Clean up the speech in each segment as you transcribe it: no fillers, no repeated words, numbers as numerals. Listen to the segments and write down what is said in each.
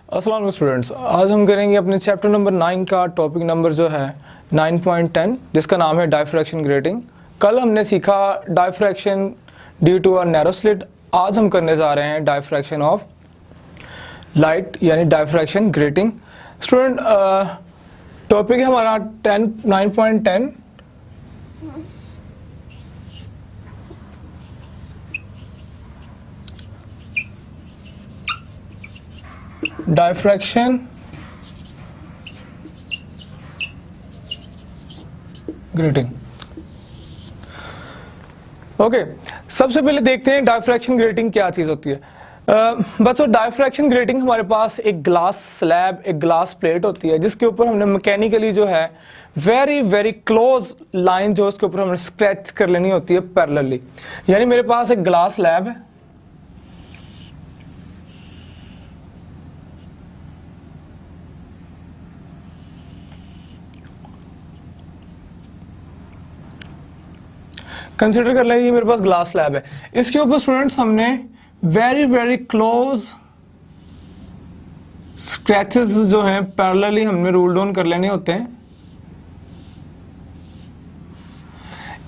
अस्सलाम स्टूडेंट्स, आज हम करेंगे अपने चैप्टर नंबर 9 का टॉपिक नंबर जो है 9.10 जिसका नाम है डायफ्रैक्शन ग्रेटिंग। कल हमने सीखा diffraction due to a narrow slit. आज हम करने जा रहे हैं डायफ्रैक्शन ऑफ लाइट यानी डायफ्रैक्शन ग्रेटिंग। स्टूडेंट टॉपिक है हमारा 9.10 डायफ्रैक्शन ग्रेटिंग। ओके, सबसे पहले देखते हैं डायफ्रैक्शन ग्रेटिंग क्या चीज होती है। बच्चों, डायफ्रैक्शन ग्रेटिंग हमारे पास एक ग्लास स्लैब, एक ग्लास प्लेट होती है जिसके ऊपर हमने मैकेनिकली जो है वेरी वेरी क्लोज लाइन जो उसके ऊपर हमने स्क्रैच कर लेनी होती है पैरेलली। यानी मेरे पास एक ग्लास स्लैब है, कंसिडर कर लेंगे मेरे पास ग्लास स्लैब है। इसके ऊपर स्टूडेंट्स हमने वेरी वेरी क्लोज स्क्रैचेस जो हैं पैरेलली हमने रूल डाउन कर लेने होते हैं।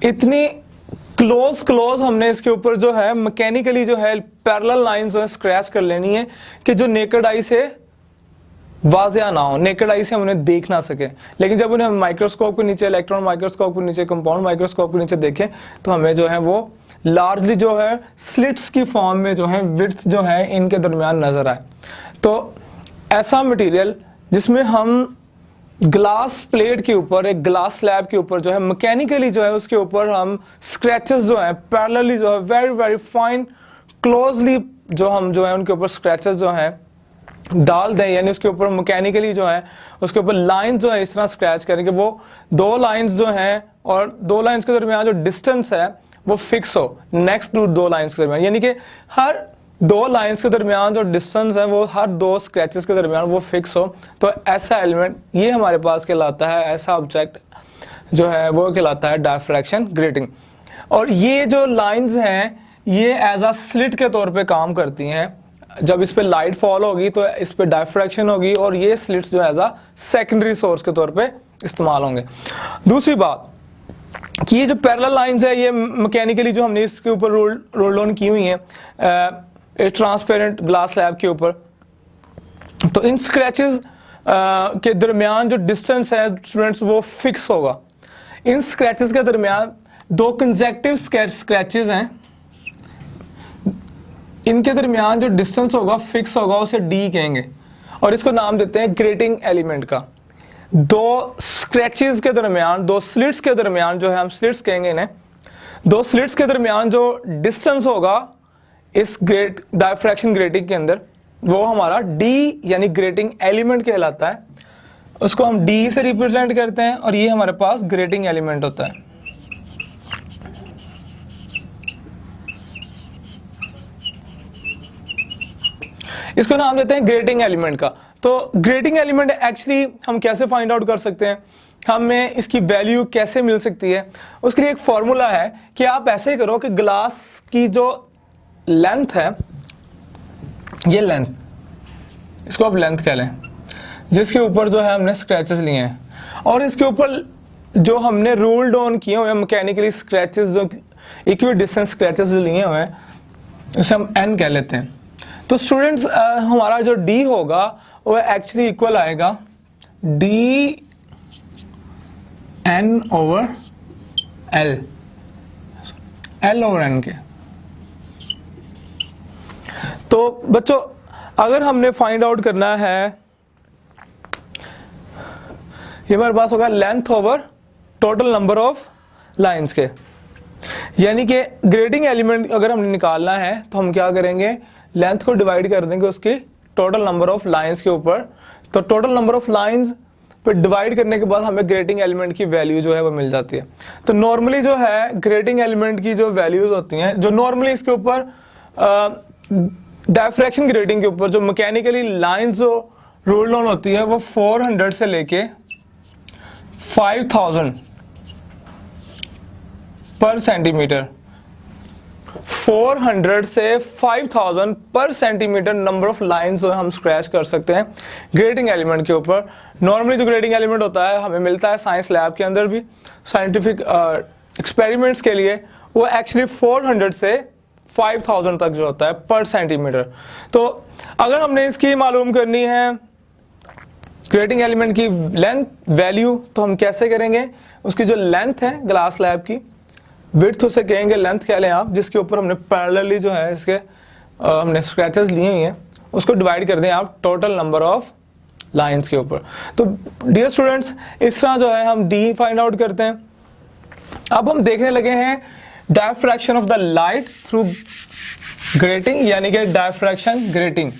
इतनी क्लोज हमने इसके ऊपर जो है मैकेनिकली जो है पैरेलल लाइन जो है स्क्रैच कर लेनी है कि जो नेकेड आई से वाजिया ना हो, नेकेड आई से हम उन्हें देख ना सके। लेकिन जब उन्हें हम माइक्रोस्कोप के नीचे, इलेक्ट्रॉन माइक्रोस्कोप के नीचे, कंपाउंड माइक्रोस्कोप के नीचे देखें तो हमें जो है वो लार्जली जो है स्लिट्स की फॉर्म में जो है विड्थ जो है इनके दरमियान नजर आए। तो ऐसा मटेरियल जिसमें हम ग्लास प्लेट के ऊपर, एक ग्लास स्लैब के ऊपर जो है मैकेनिकली जो है उसके ऊपर हम स्क्रैचेस जो है पैरेलली जो है वेरी वेरी फाइन क्लोजली जो हम जो है उनके ऊपर स्क्रैचेस जो है डाल दें, यानी उसके ऊपर मैकेनिकली जो है उसके ऊपर लाइन जो है इस तरह स्क्रैच करें कि वो दो लाइंस जो हैं और दो लाइंस के दरमियान जो डिस्टेंस है वो फिक्स हो नेक्स्ट टू दो लाइंस के दरमियान। यानी कि हर दो लाइंस के दरमियान जो डिस्टेंस है वो हर दो स्क्रैचेस के दरमियान वो फिक्स हो। तो ऐसा एलिमेंट ये हमारे पास कहलाता है, ऐसा ऑब्जेक्ट जो है वो कहलाता है डायफ्रैक्शन ग्रेटिंग। और ये जो लाइंस हैं ये एज अ स्लिट के तौर पे काम करती हैं। जब इस पे लाइट फॉल होगी तो इस पे डायफ्रैक्शन होगी और ये स्लिट्स जो एज अ सेकेंडरी सोर्स के तौर पे इस्तेमाल होंगे। दूसरी बात कि ये जो पैरेलल लाइंस है ये मैकेनिकली जो हमने इसके ऊपर रोल ऑन की हुई हैं ट्रांसपेरेंट ग्लास स्लैब के ऊपर, तो इन स्क्रैचेस के दरमियान जो डिस्टेंस है स्टूडेंट्स वो फिक्स होगा। इन स्क्रैचेस के दरमियान दो कंसेक्टिव स्क्रैचेस हैं, इनके दरमियान जो डिस्टेंस होगा फिक्स होगा, उसे डी कहेंगे और इसको नाम देते हैं ग्रेटिंग एलिमेंट का। दो स्क्रैचेस के दरमियान, दो स्लिट्स के दरमियान जो है हम स्लिट्स कहेंगे इन्हें, दो स्लिट्स के दरमियान जो डिस्टेंस होगा इस ग्रेट डायफ्रैक्शन ग्रेटिंग के अंदर वो हमारा डी यानी ग्रेटिंग एलिमेंट कहलाता है। उसको हम डी से रिप्रेजेंट करते हैं और ये हमारे पास ग्रेटिंग एलिमेंट होता है। इसको नाम देते हैं ग्रेटिंग एलिमेंट का। तो ग्रेटिंग एलिमेंट एक्चुअली हम कैसे फाइंड आउट कर सकते हैं, हमें इसकी वैल्यू कैसे मिल सकती है, उसके लिए एक फॉर्मूला है कि आप ऐसे करो कि ग्लास की जो लेंथ है, ये लेंथ, इसको आप लेंथ कह लें, जिसके ऊपर जो है हमने स्क्रैचेस लिए हैं और इसके ऊपर जो हमने रूल डाउन किए हुए हैं मैकेनिकली स्क्रैचेस, जो इक्वी डिस्टेंस स्क्रैचेस जो लिए हुए हैं उसे हम एन कह लेते हैं। तो स्टूडेंट्स हमारा जो डी होगा वो एक्चुअली इक्वल आएगा D N over L, L over N के। तो बच्चों अगर हमने फाइंड आउट करना है, ये हमारे पास होगा length over total number of lines के, यानी कि ग्रेटिंग एलिमेंट अगर हमने निकालना है तो हम क्या करेंगे, लेंथ को डिवाइड कर देंगे उसकी टोटल नंबर ऑफ लाइंस के ऊपर। तो टोटल नंबर ऑफ लाइंस पे डिवाइड करने के बाद हमें ग्रेटिंग एलिमेंट की वैल्यू जो है वो मिल जाती है। तो नॉर्मली जो है ग्रेटिंग एलिमेंट की जो वैल्यूज होती हैं, जो नॉर्मली इसके ऊपर डायफ्रैक्शन ग्रेटिंग के ऊपर जो मैकेनिकली लाइंस जो रूल डाउन होती है वो 400 से लेके 5000 पर सेंटीमीटर 400 से 5000 पर सेंटीमीटर नंबर ऑफ लाइंस जो हम स्क्रैच कर सकते हैं ग्रेटिंग एलिमेंट के ऊपर। नॉर्मली जो ग्रेटिंग एलिमेंट होता है हमें मिलता है साइंस लैब के अंदर भी साइंटिफिक एक्सपेरिमेंट्स के लिए, वो एक्चुअली 400 से 5000 तक जो होता है पर सेंटीमीटर। तो अगर हमने इसकी मालूम करनी है ग्रेटिंग एलिमेंट की लेंथ वैल्यू, तो हम कैसे करेंगे? उसकी जो लेंथ है ग्लास स्लैब की, विड्थ उसे कहेंगे, लेंथ कह लें आप, जिसके ऊपर हमने पैरेलली जो है इसके हमने स्क्रैचेस लिए हुए हैं, उसको डिवाइड कर दें आप टोटल नंबर ऑफ लाइंस के ऊपर। तो डियर स्टूडेंट्स, इस तरह जो है हम डी फाइंड आउट करते हैं। अब हम देखने लगे हैं diffraction of the light through grating, यानी कि डायफ्रैक्शन ग्रेटिंग।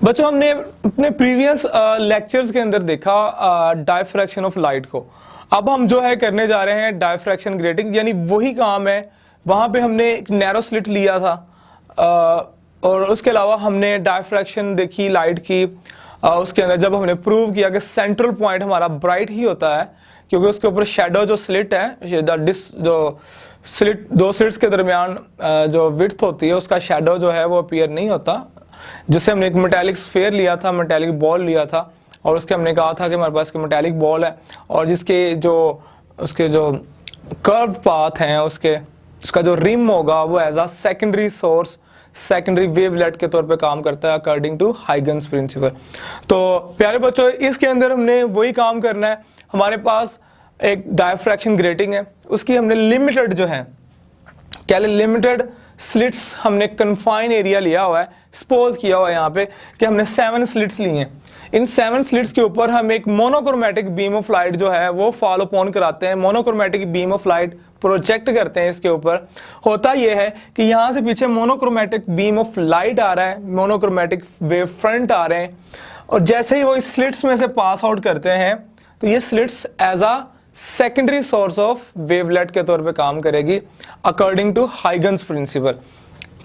बच्चों, हमने अपने प्रीवियस लेक्चर्स के अंदर देखा डायफ्रैक्शन ऑफ लाइट को। अब हम जो है करने जा रहे हैं डायफ्रैक्शन ग्रेटिंग, यानी वही काम है। वहां पे हमने एक नैरो स्लिट लिया था और उसके अलावा हमने डायफ्रैक्शन देखी लाइट की। उसके अंदर जब हमने प्रूव किया कि सेंट्रल पॉइंट हमारा ब्राइट ही होता है, क्योंकि उसके ऊपर शेडो जो स्लिट है, जो स्लिट, दो स्लिट्स के दरमियान जो विड्थ होती है उसका शेडो जो है वो अपीयर नहीं होता। जिससे हमने एक मेटालिक स्फीयर लिया था, मेटालिक बॉल लिया था, और उसके हमने कहा था कि हमारे पास मेटालिक बॉल है और उसके जो कर्व पाथ हैं उसका जो रिम होगा वो as a secondary source, secondary wavelet के तौर पे काम करता है अकॉर्डिंग टू हाइगन्स प्रिंसिपल। तो प्यारे बच्चों, इसके अंदर हमने वही काम करना है। हमारे पास एक डायफ्रैक्शन ग्रेटिंग है, उसकी हमने लिमिटेड जो है क्या लिमिटेड स्लिट्स हमने कन्फाइन एरिया लिया हुआ है, सपोज किया हुआ है यहाँ पे कि हमने 7 स्लिट्स लिए हैं। इन 7 स्लिट्स के ऊपर हम एक मोनोक्रोमेटिक बीम ऑफ लाइट जो है वो फॉलो ऑन कराते हैं, monochromatic beam of light project करते हैं इसके ऊपर। होता यह है कि यहाँ से पीछे मोनोक्रोमेटिक बीम ऑफ लाइट आ रहा है, मोनोक्रोमेटिक वेव फ्रंट आ रहे हैं, और जैसे ही वो इस स्लिट्स में से पास आउट करते हैं तो ये slits as a secondary source of wavelet के तौर पे काम करेगी अकॉर्डिंग टू हाइगन्स प्रिंसिपल।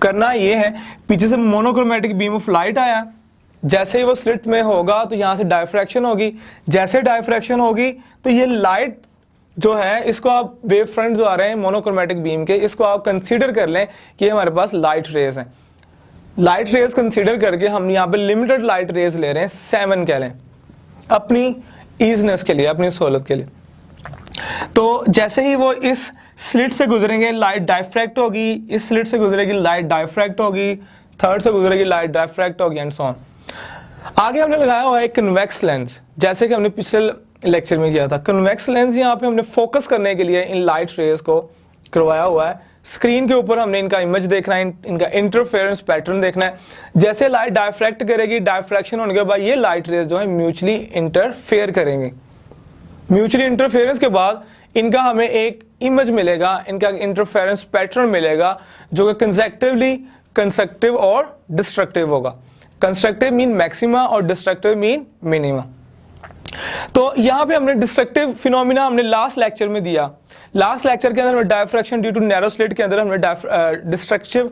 करना ये है, पीछे से मोनोक्रोमेटिक बीम ऑफ लाइट आया, जैसे ही वो स्लिट में होगा तो यहाँ से डायफ्रैक्शन होगी, जैसे डायफ्रैक्शन होगी तो ये लाइट जो है इसको आप वेव फ्रंट जो आ रहे हैं मोनोक्रोमेटिक बीम के, इसको आप कंसीडर कर लें कि हमारे पास लाइट रेज हैं। लाइट रेज कंसीडर करके हम यहाँ पे लिमिटेड लाइट रेज ले रहे हैं, 7 कह लें, अपनी ईजनेस के लिए, अपनी सहूलत के लिए। तो जैसे ही वो इस स्लिट से गुजरेंगे लाइट डायफ्रैक्ट होगी, इस स्लिट से गुजरेगी लाइट डायफ्रैक्ट होगी, थर्ड से गुजरेगी लाइट डायफ्रैक्ट होगी, एंड सो ऑन। आगे हमने लगाया हुआ है कन्वेक्स लेंस, जैसे कि हमने पिछले लेक्चर में किया था। कन्वेक्स लेंस यहाँ पे हमने फोकस करने के लिए इन लाइट रेज को करवाया हुआ है। स्क्रीन के ऊपर हमने इनका इमेज देखना है, इनका इंटरफेरेंस पैटर्न देखना है। जैसे लाइट डायफ्रैक्ट करेगी, डायफ्रैक्शन होने के बाद ये लाइट रेज जो है म्यूचुअली इंटरफेयर करेंगे। म्यूचुअली इंटरफेरेंस के बाद इनका हमें एक इमेज मिलेगा, इनका इंटरफेरेंस पैटर्न मिलेगा जो कि कंसेक्टिवली कंस्ट्रक्टिव और डिस्ट्रक्टिव होगा। कंस्ट्रक्टिव मीन मैक्सिमा और डिस्ट्रक्टिव मीन मिनिमा। तो यहाँ पे हमने डिस्ट्रक्टिव फिनोमिना हमने लास्ट लेक्चर में दिया। लास्ट लेक्चर के अंदर हमने diffraction due to narrow slit के अंदर हमने डिस्ट्रक्टिव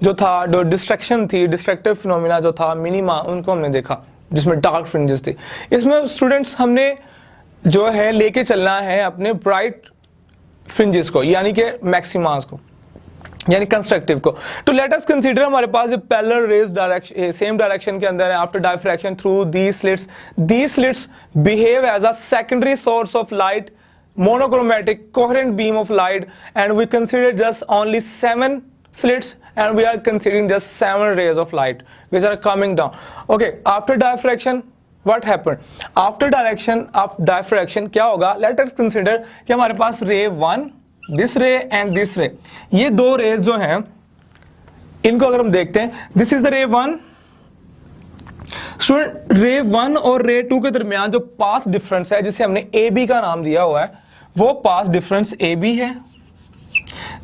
जो था, जो डिस्ट्रक्शन थी, डिस्ट्रक्टिव फिनोमिना जो था मिनिमा, उनको हमने देखा जिसमें डार्क फ्रिंजेस थी। इसमें स्टूडेंट्स हमने जो है लेके चलना है अपने ब्राइट फ्रिंजेस को, यानी कि मैक्सिमास को, यानी कंस्ट्रक्टिव को। तो लेट अस कंसीडर हमारे पास जो parallel rays direction same direction के अंदर है after diffraction through these slits behave as a secondary source of light, monochromatic coherent beam of light, and we consider just only 7 slits and we are considering just 7 rays of light which are coming down. Okay, after diffraction what happened? After diffraction क्या होगा? Let us consider कि हमारे पास ray 1, this ray and this ray, ये दो raise जो हैं इनको अगर हम देखते हैं, this is the ray 1, student रे 1 और रे 2 के दरमियान जो पाथ डिफरेंस है जिसे हमने ए बी का नाम दिया हुआ है, वो पाथ डिफरेंस ए बी है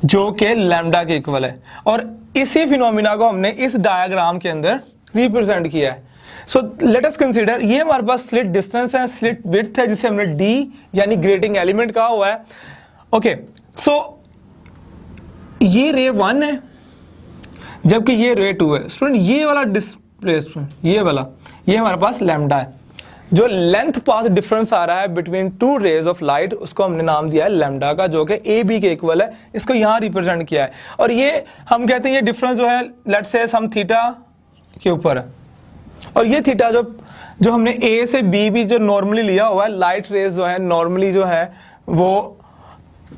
जो कि लैम्डा के इक्वल है, और इसी फिनोमिना को हमने इस डायग्राम के अंदर रिप्रेजेंट किया है। सो लेट अस कंसीडर ये हमारे पास स्लिट डिस्टेंस है, स्लिट विड्थ है जिसे हमने डी यानी ग्रेटिंग एलिमेंट कहा हुआ है। ओके, सो ये रे 1 है जबकि ये रे 2 है। स्टूडेंट ये वाला डिस्प्लेसमेंट, ये हमारे पास लैम्डा है। जो लेंथ पाथ डिफरेंस आ रहा है between two rays of light, उसको हमने नाम दिया है लैम्डा का, जो कि ए बी के इक्वल है। इसको यहां रिप्रेजेंट किया है, और ये हम कहते हैं ये डिफरेंस जो है लेट्स से सम थीटा के ऊपर है, और ये थीटा जो हमने ए से बी भी जो नॉर्मली लिया हुआ है, लाइट रेज जो है नॉर्मली जो है वो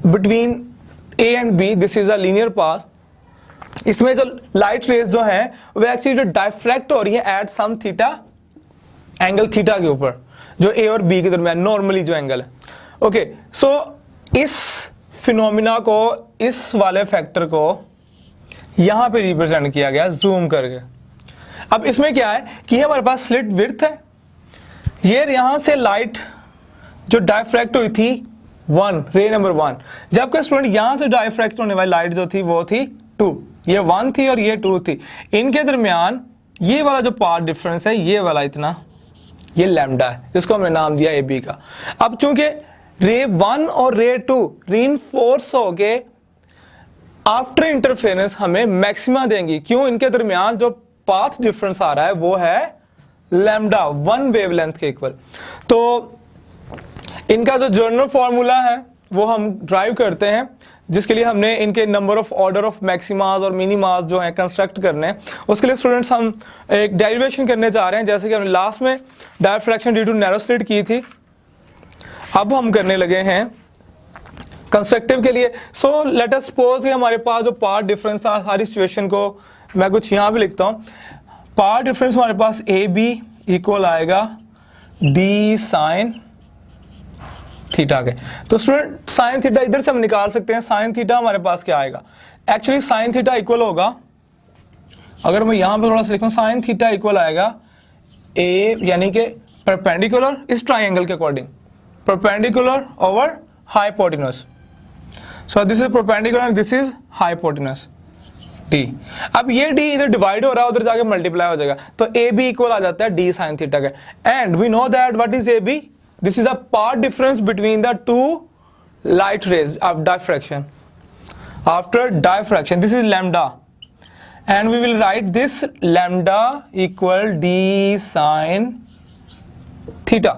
between A and B, this is a linear path. इसमें जो लाइट रेज जो है वो एक्चुअली जो डायफ्रैक्ट हो रही है at some theta, angle theta के ऊपर, जो ए और बी के दरमियान नॉर्मली जो एंगल है। ओके, सो इस फिनोमिना को, इस वाले फैक्टर को यहां पे रिप्रेजेंट किया गया जूम करके। अब इसमें क्या है कि हमारे पास स्लिट विड्थ है, ये यहां से लाइट जो डायफ्रैक्ट हुई थी रे नंबर 1, जबकि स्टूडेंट यहां से डायफ्रैक्ट होने वाली लाइट जो थी वो थी 2, ये 1 थी और ये 2 थी। इनके दरमियान ये वाला जो पाथ डिफरेंस है, ये वाला इतना, ये लैम्डा है, जिसको हमने नाम दिया ए बी का। अब चूंकि रे 1 और रे 2 रीइंफोर्स हो गए आफ्टर इंटरफेरेंस हमें मैक्सिमा देंगी, क्यों? इनके दरमियान जो पाथ डिफरेंस आ रहा है वो है लैम्डा 1 वेवलेंथ के इक्वल। तो इनका जो जनरल फॉर्मूला है वो हम ड्राइव करते हैं, जिसके लिए हमने इनके number of order of maxima और मिनिमास जो है कंस्ट्रक्ट करने हैं। उसके लिए स्टूडेंट्स हम एक डेरिवेशन करने जा रहे हैं, जैसे कि हमने लास्ट में diffraction due to narrow slit की थी, अब हम करने लगे हैं कंस्ट्रक्टिव के लिए। सो लेट अस सपोज कि हमारे पास जो पाथ डिफरेंस था, सारी सिचुएशन को मैं कुछ यहां भी लिखता हूं। पाथ डिफरेंस हमारे पास ए बी इक्वल आएगा डी साइन थीटा के। तो स्टूडेंट साइन थीटा इधर से हम निकाल सकते हैं, साइन थीटा हमारे पास क्या आएगा? एक्चुअली साइन थीटा इक्वल होगा, अगर मैं यहां पे थोड़ा सा लिखूं, साइन थीटा इक्वल आएगा ए यानी कि परपेंडिकुलर इस ट्राइंगल के according, perpendicular over hypotenuse. So this is perpendicular and this is hypotenuse D. अब ये डी इधर डिवाइड हो रहा है, उधर जाके मल्टीप्लाई हो जाएगा, तो ए बी इक्वल आ जाता है डी साइन थीटा के। And we know that what is A B, this is the path difference between the two light rays of diffraction. After diffraction, this is lambda, and we will write this lambda equal d sin theta.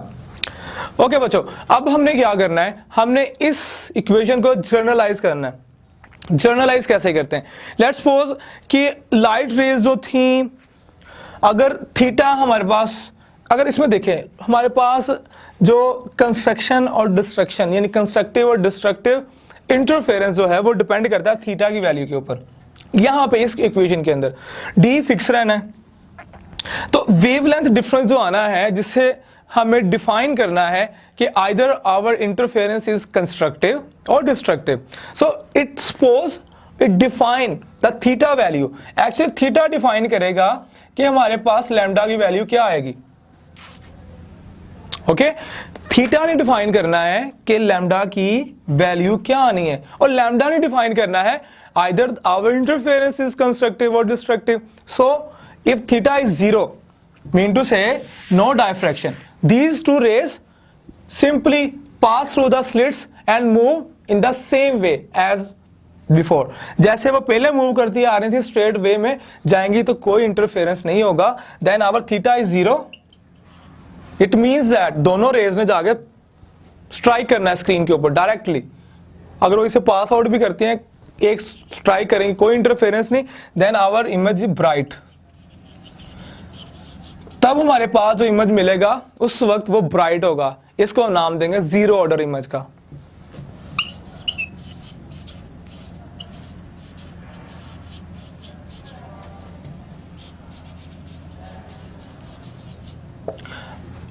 Okay बच्चों, अब हमने क्या करना है, हमने इस equation को generalized करना है। जर्नलाइज कैसे करते हैं? लेट्स सपोज कि लाइट रेज जो थी, अगर थीटा हमारे पास, अगर इसमें देखें हमारे पास जो कंस्ट्रक्शन और डिस्ट्रक्शन यानी कंस्ट्रक्टिव और डिस्ट्रक्टिव इंटरफेरेंस जो है वो डिपेंड करता है थीटा की वैल्यू के ऊपर। यहां पे इस इक्वेशन के अंदर डी फिक्स रहना है, तो वेवलेंथ डिफरेंस जो आना है जिससे हमें डिफाइन करना है कि either our interference is constructive और destructive. So it suppose it define the theta value. Actually theta define करेगा कि हमारे पास लैम्डा की वैल्यू क्या आएगी। ओके, थीटा ने डिफाइन करना है कि लैम्डा की वैल्यू क्या आनी है, और लैम्डा ने डिफाइन करना है either our interference is constructive और destructive. So if theta is 0 mean to say no diffraction, these two rays simply pass through the slits and move in the same way as before. जैसे वो पहले move करती आ रही थी straight way में जाएंगी तो कोई इंटरफेरेंस नहीं होगा। Then our theta is 0, it means that दोनों रेज ने जाके स्ट्राइक करना है स्क्रीन के ऊपर डायरेक्टली। अगर वो इसे पास आउट भी करती हैं, एक स्ट्राइक करेंगे, कोई इंटरफेरेंस नहीं, then our image is bright. तब हमारे पास जो इमेज मिलेगा उस वक्त वो ब्राइट होगा। इसको हम नाम देंगे जीरो ऑर्डर इमेज का।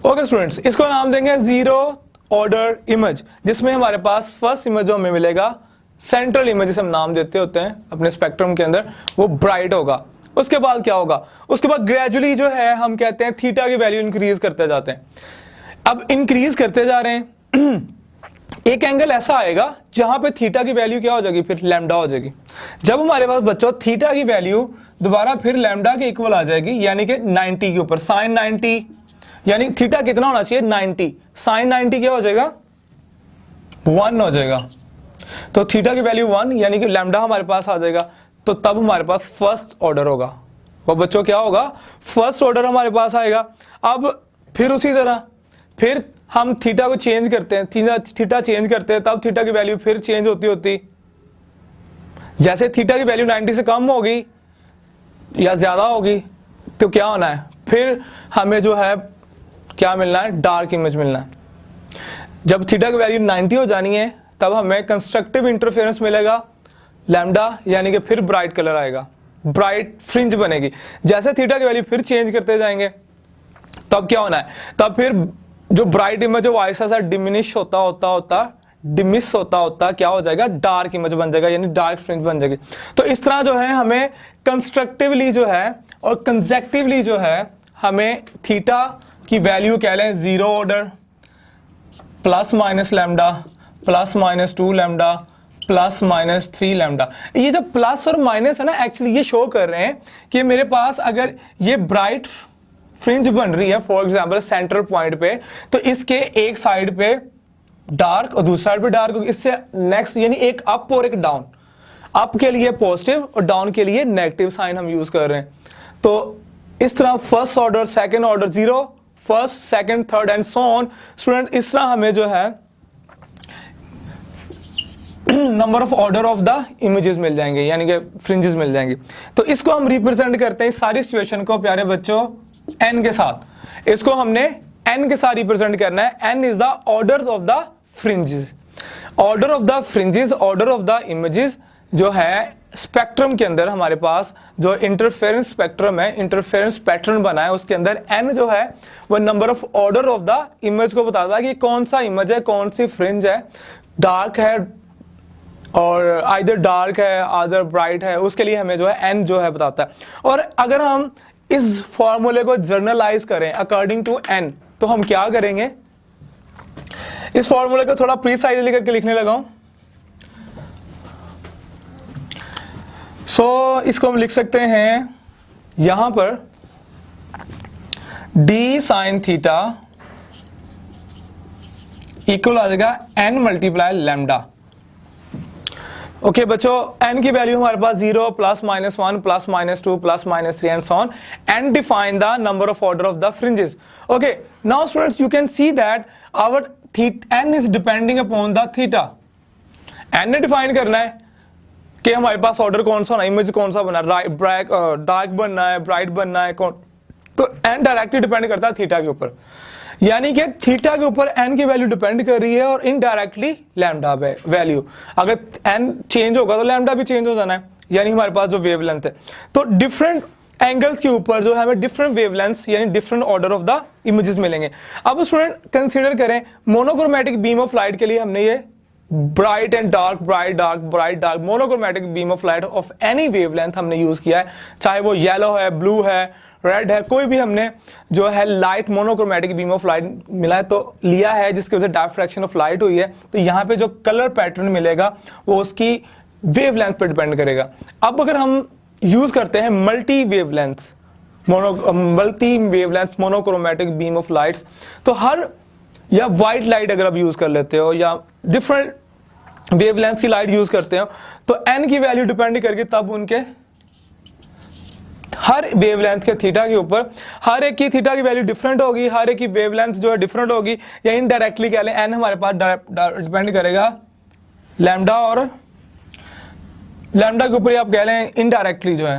ओके स्टूडेंट्स, इसको नाम देंगे जीरो ऑर्डर इमेज, जिसमें हमारे पास फर्स्ट इमेज जो हमें मिलेगा, सेंट्रल इमेज जिसे हम नाम देते होते हैं अपने स्पेक्ट्रम के अंदर, वो ब्राइट होगा। उसके बाद क्या होगा? उसके बाद ग्रेजुअली जो है हम कहते हैं थीटा की वैल्यू इंक्रीज करते जाते हैं। अब इंक्रीज करते जा रहे हैं, एक एंगल ऐसा आएगा जहां पे थीटा की वैल्यू क्या हो जाएगी, फिर लैम्डा हो जाएगी। जब हमारे पास बच्चों थीटा की वैल्यू दोबारा फिर लैम्डा के इक्वल आ जाएगी, यानी कि 90 के ऊपर, साइन 90, यानी थीटा कितना होना चाहिए 90, साइन 90 क्या हो जाएगा 1 हो जाएगा। तो थीटा की वैल्यू 1 यानी कि लैम्डा हमारे पास आ जाएगा। तो तब हमारे पास फर्स्ट ऑर्डर होगा, वो बच्चों क्या होगा, फर्स्ट ऑर्डर हमारे पास आएगा। अब फिर उसी तरह फिर हम थीटा को चेंज करते हैं, थीटा चेंज करते हैं, तब थीटा की वैल्यू फिर चेंज होती जैसे थीटा की वैल्यू 90 से कम होगी या ज्यादा होगी तो क्या होना है, फिर हमें जो है क्या मिलना है, डार्क इमेज मिलना है। जब थीटा की वैल्यू 90 हो जानी है तब हमें कंस्ट्रक्टिव इंटरफेरेंस मिलेगा लैम्डा, यानी कि फिर ब्राइट कलर आएगा, ब्राइट फ्रिंज बनेगी। जैसे थीटा की वैल्यू फिर चेंज करते जाएंगे तब क्या होना है, तब फिर जो ब्राइट इमेज है वो ऐसा सा डिमिनिश होता क्या हो जाएगा, डार्क इमेज बन जाएगा, यानी डार्क फ्रिंज बन जाएगी। तो इस तरह जो है हमें कंस्ट्रक्टिवली जो है और कंजेक्टिवली जो है हमें थीटा की वैल्यू कह लें 0 order plus minus lambda plus minus 2 lambda plus minus 3 lambda. ये जो प्लस और माइनस है ना, एक्चुअली ये शो कर रहे हैं कि मेरे पास अगर ये ब्राइट फ्रिंज बन रही है फॉर एग्जांपल सेंटर पॉइंट पे, तो इसके एक साइड पे डार्क और दूसरी साइड पे डार्क, इससे नेक्स्ट यानी एक अप और एक डाउन, अप के लिए पॉजिटिव और डाउन के लिए नेगेटिव साइन हम यूज कर रहे हैं। तो इस तरह first order, second order 0, first, second, third and so on. Student इस तरह हमें जो है number of order of the images मिल जाएंगे, यानी कि फ्रिंजेस मिल जाएंगे। तो इसको हम रिप्रेजेंट करते हैं सारी सिचुएशन को प्यारे बच्चों n के साथ। इसको हमने n के साथ रिप्रेजेंट करना है। n is the order of the fringes, order of the fringes, order of the images जो है स्पेक्ट्रम के अंदर हमारे पास जो इंटरफेरेंस स्पेक्ट्रम है, इंटरफेरेंस पैटर्न बना है, उसके अंदर n जो है वो number of order of the image को बताता है कि कौन सा इमेज है, कौन सी फ्रिंज है, डार्क है और आइदर डार्क है आइदर ब्राइट है, उसके लिए हमें जो है n जो है बताता है। और अगर हम इस फॉर्मूले को जर्नलाइज करें अकॉर्डिंग टू n, तो हम क्या करेंगे, इस फॉर्मूले को थोड़ा प्रीसाइजली करके लिखने लगा हूं। इसको हम लिख सकते हैं यहां पर d साइन थीटा इक्वल आ जाएगा n मल्टीप्लाई लैम्डा। ओके बच्चों, n की वैल्यू हमारे पास 0 plus minus 1 plus minus 2 plus minus 3 and so on, and define the number of order of the fringes. Okay now students you can see that our n is depending upon the theta. n ने define करना है कि हमारे पास order कौन सा होना है, image कौन सा बना है, डार्क बनना है, ब्राइट बनना है, कौन, तो n डायरेक्टली डिपेंड करता है थीटा के ऊपर, यानी कि थीटा के ऊपर n की वैल्यू डिपेंड कर रही है और इनडायरेक्टली लैम्डा वैल्यू, अगर n चेंज होगा तो लैम्डा भी चेंज हो जाना है, यानी हमारे पास जो वेवलेंथ है। तो डिफरेंट एंगल्स के ऊपर जो है हमें डिफरेंट वेवलेंथ्स यानी different order of the images मिलेंगे। अब स्टूडेंट कंसीडर करें मोनोक्रोमैटिक बीम ऑफ लाइट के लिए हमने ये bright and dark, bright dark, bright dark, monochromatic beam of light of any wavelength हमने यूज किया है, चाहे वो येलो है, ब्लू है, रेड है, कोई भी हमने जो है light monochromatic beam of light मिला है तो लिया है, जिसकी वजह से डायफ्रैक्शन ऑफ लाइट हुई है। तो यहाँ पे जो कलर पैटर्न मिलेगा वो उसकी वेवलेंथ पे डिपेंड करेगा। अब अगर हम यूज करते हैं multi wavelength monochromatic beam of lights, तो हर या व्हाइट लाइट अगर आप यूज कर लेते हो या डिफरेंट वेवलेंथ की लाइट यूज करते हो, तो n की वैल्यू डिपेंड करके तब उनके हर वेवलेंथ के थीटा के ऊपर हर एक की थीटा की वैल्यू डिफरेंट होगी, हर एक की वेवलेंथ जो है डिफरेंट होगी, या इनडायरेक्टली कह लें n हमारे पास डिपेंड करेगा लैम्डा, और लैम्डा के ऊपर आप कह लें इनडायरेक्टली जो है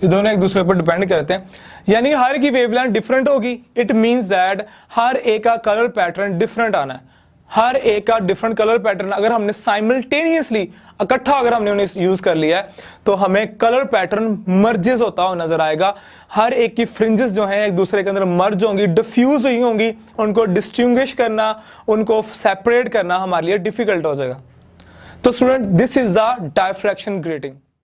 ये दोनों एक दूसरे पर डिपेंड करते हैं, यानी हर की वेवलेंथ डिफरेंट होगी। इट मींस दैट हर एक का कलर पैटर्न डिफरेंट आना है, हर एक का डिफरेंट कलर पैटर्न अगर हमने साइमल्टेनियसली इकट्ठा अगर हमने उन्हें यूज कर लिया है तो हमें कलर पैटर्न मर्जेस होता हुआ नजर आएगा। हर एक की फ्रिंजेस जो हैं एक दूसरे के अंदर मर्ज होंगी, डिफ्यूज हुई होंगी, उनको डिस्टिंग्विश करना, उनको सेपरेट करना हमारे लिए डिफिकल्ट हो जाएगा। तो student this is the diffraction grating.